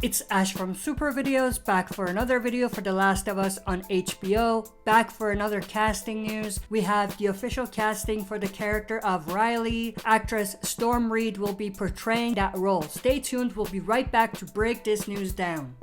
It's Ash from Super Videos, back for another video for The Last of Us on HBO, back for another casting news. We have the official casting for the character of Riley. Actress Storm Reid will be portraying that role. Stay tuned, we'll be right back to break this news down.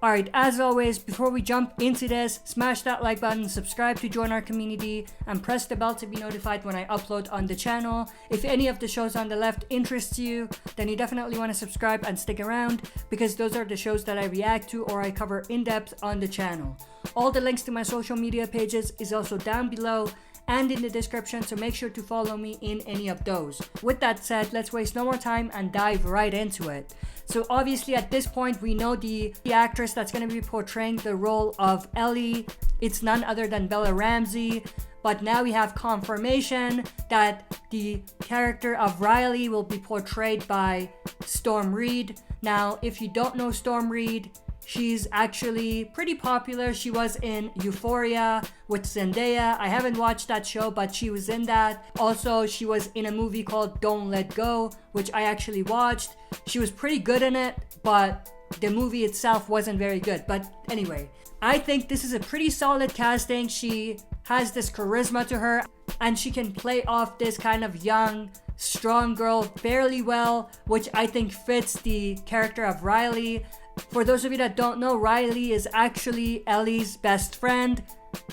Alright, as always, before we jump into this, smash that like button, subscribe to join our community, and press the bell to be notified when I upload on the channel. If any of the shows on the left interests you, then you definitely want to subscribe and stick around, because those are the shows that I react to or I cover in depth on the channel. All the links to my social media pages is also down below and in the description, so make sure to follow me in any of those. With that said, let's waste no more time and dive right into it. So obviously at this point we know the actress that's going to be portraying the role of Ellie. It's none other than Bella Ramsay. But now we have confirmation that the character of Riley will be portrayed by Storm Reid. Now if you don't know Storm Reid, she's actually pretty popular. She was in Euphoria with Zendaya. I haven't watched that show, but she was in that. Also, she was in a movie called Don't Let Go, which I actually watched. She was pretty good in it, but the movie itself wasn't very good. But anyway, I think this is a pretty solid casting. She has this charisma to her, and she can play off this kind of young, strong girl fairly well, which I think fits the character of Riley. For those of you that don't know, Riley is actually Ellie's best friend.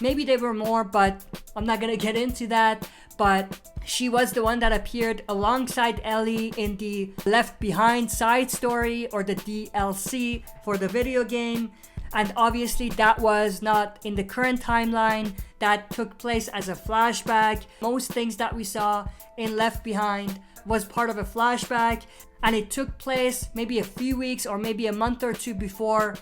Maybe they were more, but I'm not gonna get into that. But she was the one that appeared alongside Ellie in the Left Behind side story, or the DLC for the video game. And obviously that was not in the current timeline. That took place as a flashback. Most things that we saw in Left Behind was part of a flashback, and it took place maybe a few weeks or maybe a month or two before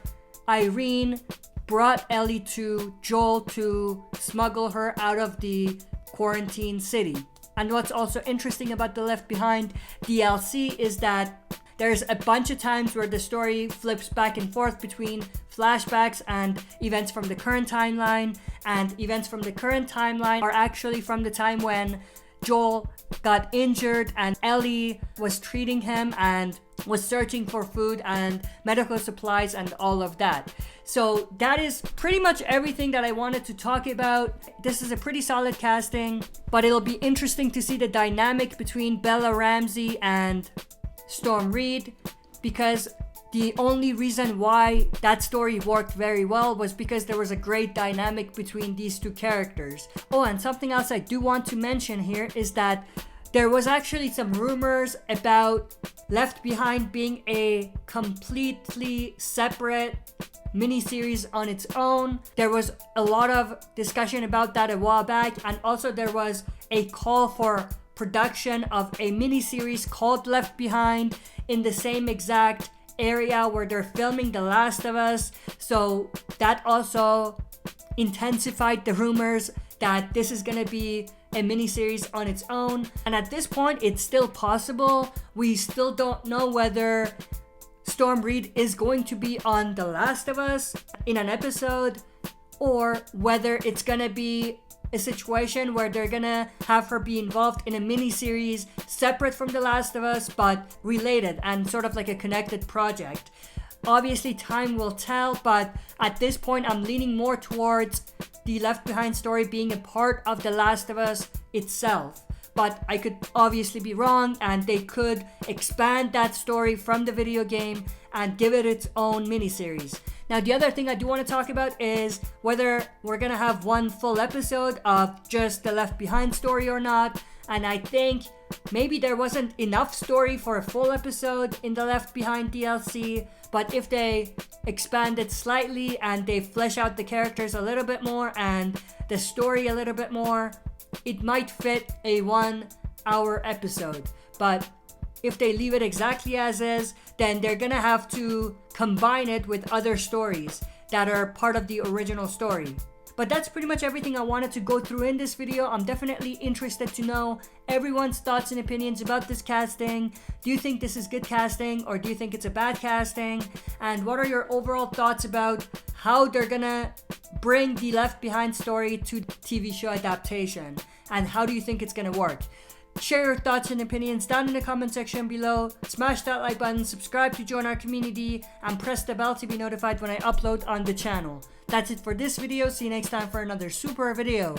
Irene brought Ellie to Joel to smuggle her out of the quarantine city. And what's also interesting about the Left Behind DLC is that there's a bunch of times where the story flips back and forth between flashbacks and events from the current timeline, and events from the current timeline are actually from the time when Joel got injured and Ellie was treating him and was searching for food and medical supplies and all of that. So that is pretty much everything that I wanted to talk about. This is a pretty solid casting, but it'll be interesting to see the dynamic between Bella Ramsay and Storm Reid, because the only reason why that story worked very well was because there was a great dynamic between these two characters. Oh, and something else I do want to mention here is that there was actually some rumors about Left Behind being a completely separate miniseries on its own. There was a lot of discussion about that a while back, and also there was a call for production of a miniseries called Left Behind in the same exact area where they're filming The Last of Us. So that also intensified the rumors that this is gonna be a miniseries on its own. And at this point, it's still possible. We still don't know whether Storm Reid is going to be on The Last of Us in an episode, or whether it's gonna be a situation where they're gonna have her be involved in a mini-series separate from The Last of Us but related and sort of like a connected project. Obviously time will tell, but at this point I'm leaning more towards the Left Behind story being a part of The Last of Us itself. But I could obviously be wrong, and they could expand that story from the video game and give it its own miniseries. Now, the other thing I do want to talk about is whether we're going to have one full episode of just the Left Behind story or not. And I think maybe there wasn't enough story for a full episode in the Left Behind DLC. But if they expand it slightly and they flesh out the characters a little bit more and the story a little bit more, it might fit a 1 hour episode. But if they leave it exactly as is, then they're gonna have to combine it with other stories that are part of the original story. But that's pretty much everything I wanted to go through in this video. I'm definitely interested to know everyone's thoughts and opinions about this casting. Do you think this is good casting, or do you think it's a bad casting? And what are your overall thoughts about how they're gonna bring the Left Behind story to TV show adaptation? And how do you think it's gonna work? Share your thoughts and opinions down in the comment section below. Smash that like button, subscribe to join our community, and press the bell to be notified when I upload on the channel. That's it for this video. See you next time for another super video.